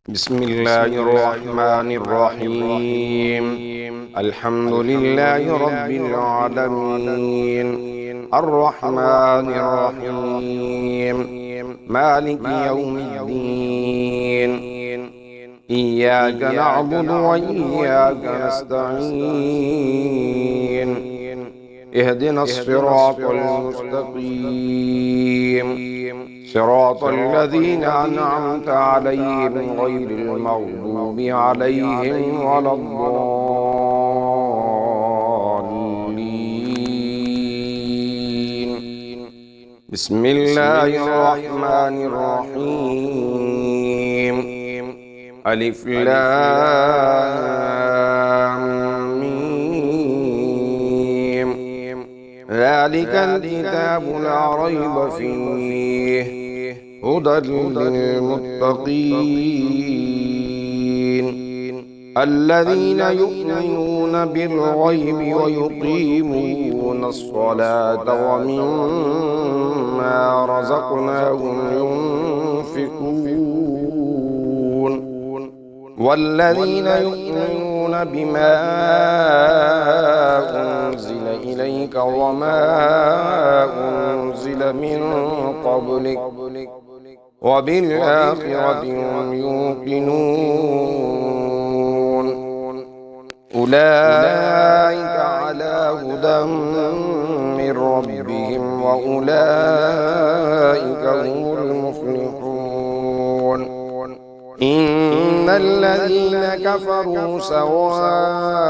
بسم الله الرحمن الرحيم. الحمد لله رب العالمين، الرحمن الرحيم، مالك يوم الدين. إياك نعبد وإياك نستعين. اهدنا الصراط المستقيم، صراط الذين أنعمت عليهم غير المغضوب عليهم ولا الضالين. بسم الله الرحمن الرحيم. ألف لام ميم. ذلك الكتاب لا ريب فيه هدى للمتقين الذين يؤمنون بالغيب ويقيمون الصلاة ومما رزقناهم ينفقون والذين يؤمنون بما أنزل إليك وما أنزل من قبلك وبالآخرة هم يوقنون أولئك على هدى من ربهم وأولئك هم المفلحون. إن الذين كفروا سواء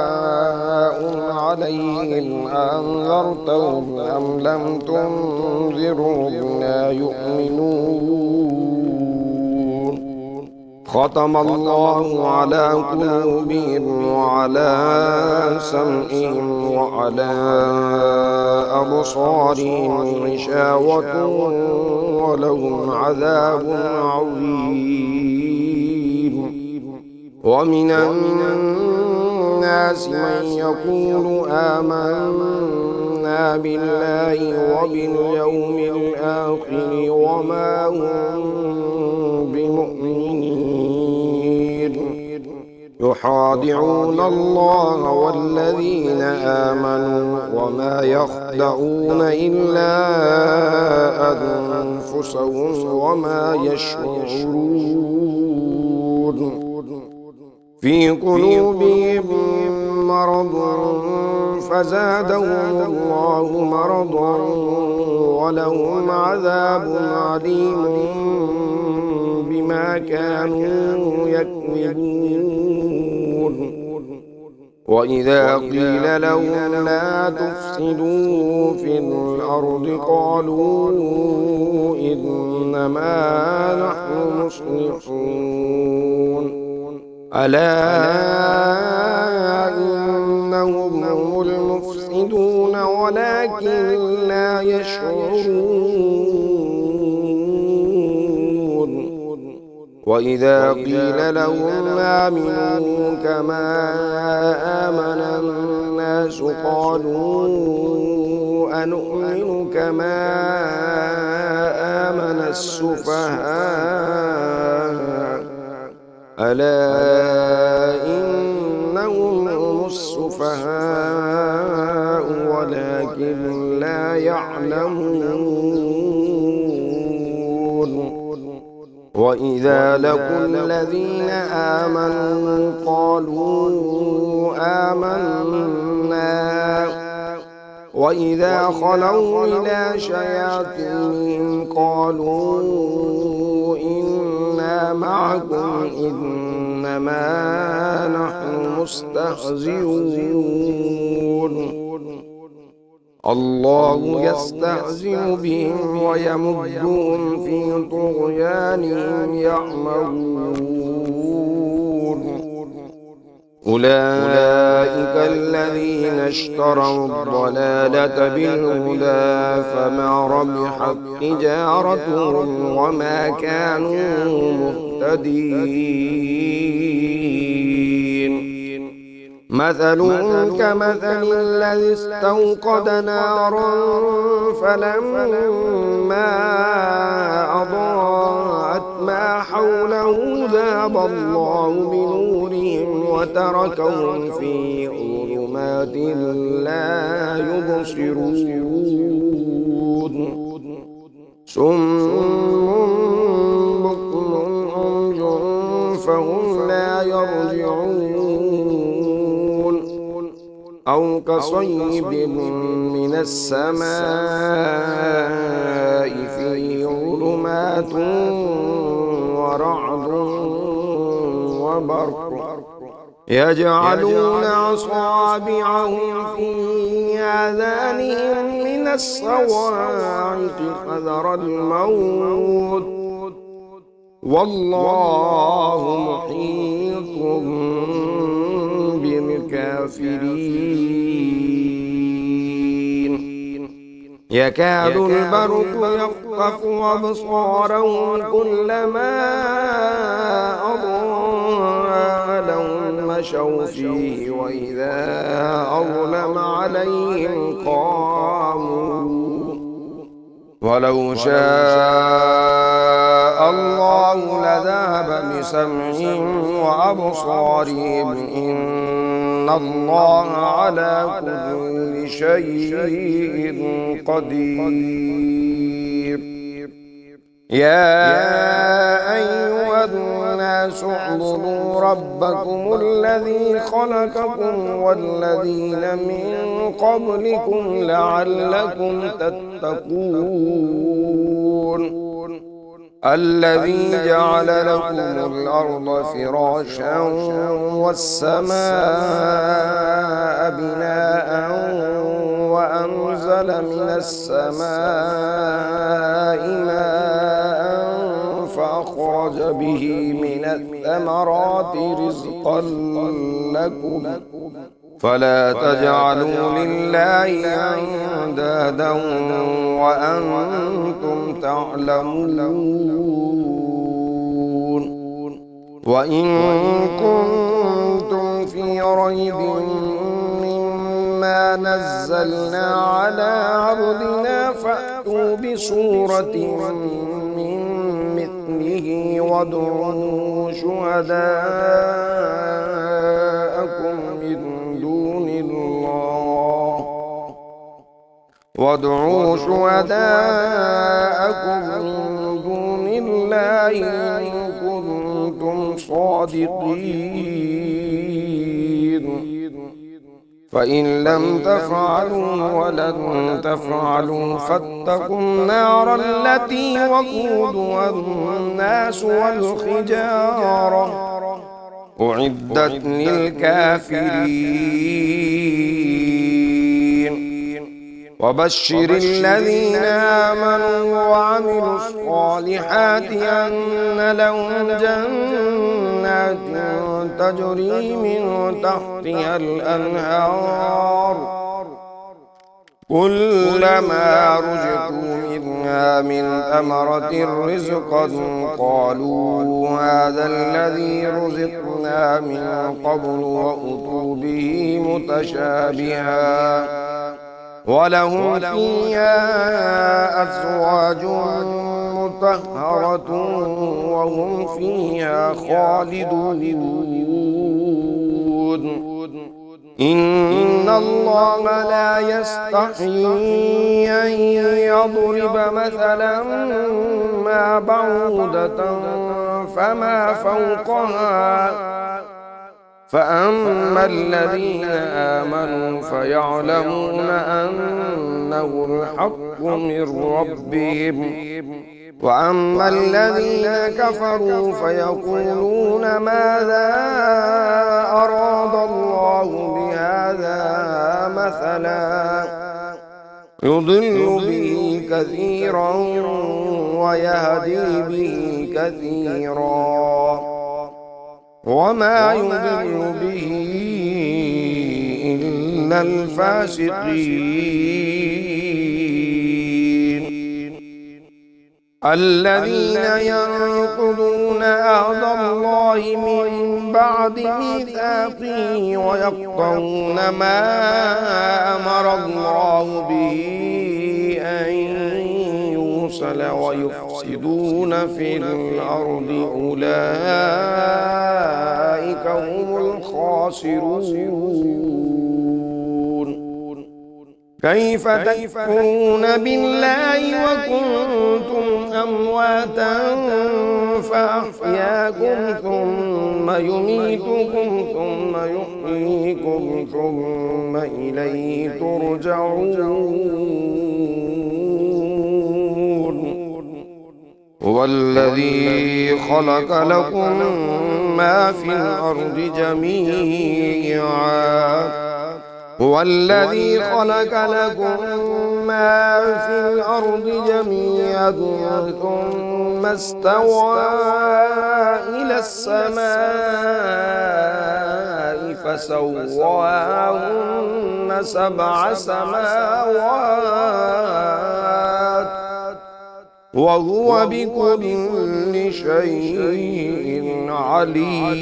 عليهم أنذرتهم أم لم تنذرهم لا يؤمنون. ختم الله على قلوبهم وعلى سمعهم وعلى أبصارهم غشاوة ولهم عذاب عظيم. ومن الناس من يقول آمنا بالله وباليوم الآخر وما هم بمؤمنين يخادعون الله والذين آمنوا وما يخدعون إلا أنفسهم وما يشعرون. في قلوبهم مرض فزادهم الله مرضا ولهم عذاب عليم بما كانوا يكذبون. وإذا قيل لهم لا تفسدوا في الأرض قالوا إنما نحن مصلحون. ألا إنهم هم المفسدون ولكن لا يشعرون. وإذا قيل لهم آمنوا كما آمن الناس قالوا أنؤمن كما آمن السفهاء. ألا إنهم هم السفهاء ولكن لا يعلمون. وإذا لقوا الذين آمنوا قالوا آمنا وإذا خلوا إلى شياطينهم قالوا إنا معكم إنما نحن مستهزئون. الله يستهزئ بهم ويمدهم في طغيانهم يعمهون. أولئك الذين اشتروا الضلالة بالهدى فما ربحت تجارتهم وما كانوا مهتدين. مثلهم كمثل الذي استوقد نارا فلما أضاءت ما حوله ذهب الله بنورهم وتركهم في ظلمات لا يبصرون صم بكم عمي فهم لا يرجعون أو كصيب من السماء في ظلمات ورعد وبرق يجعلون أصابعهم في آذانهم من الصواعق حذر الموت والله محيط بالكافرين يكاد البرق يخطف أبصارهم كلما أضاء لهم مشوا فيه وإذا أظلم عليهم قاموا ولو شاء الله لذهب بسمعهم وأبصارهم إن الله على كل شيء قدير يا أيها الناس اعبدوا ربكم الذي خلقكم والذين من قبلكم لعلكم تتقون الذي جعل لكم الأرض فراشا والسماء بناء وأنزل من السماء ماء فأخرج به من الثمرات رزقا لكم فلا تجعلوا لله أندادا وأنتم تعلمون وإن كنتم في ريب مما نزلنا على عبدنا فأتوا بسورة من مثله وادعوا شهداءكم من دون الله إن كنتم صادقين فإن لم تفعلوا ولن تفعلوا فاتقوا النار التي وقودها الناس والحجارة أعدت للكافرين وبشر الذين آمنوا وعملوا الصالحات أن لهم جنات تجري من تحتها الأنهار كلما رزقوا منها من ثمرة رزقا قالوا هذا الذي رزقنا من قبل وأتوا به متشابها ولهم فيها أزواج مطهرة وهم فيها خالدون إن الله لا يستحيي أن يضرب مثلا ما بعوضة فما فوقها فأما الذين آمنوا فيعلمون أنه الحق من ربهم وأما الذين كفروا فيقولون ماذا أراد الله بهذا مثلا يضل به كثيرا ويهدي به كثيرا وما يضل به إلا الفاسقين الذين ينقضون عهد الله من بعد ميثاقه ويقطعون ما أمر الله به أن الرسل ويفسدون في الأرض أولئك هم الخاسرون. كيف تكفرون بالله وكنتم أمواتا فأحياكم ثم يميتكم ثم يحييكم ثم إليه ترجعون. هو الذي خلق لكم ما في الأرض جميعا هو الذي خلق لكم ما في الأرض جميعا ثم استوى إلى السماء فسواهن 7 سماوات وهو بكل شيء عليم.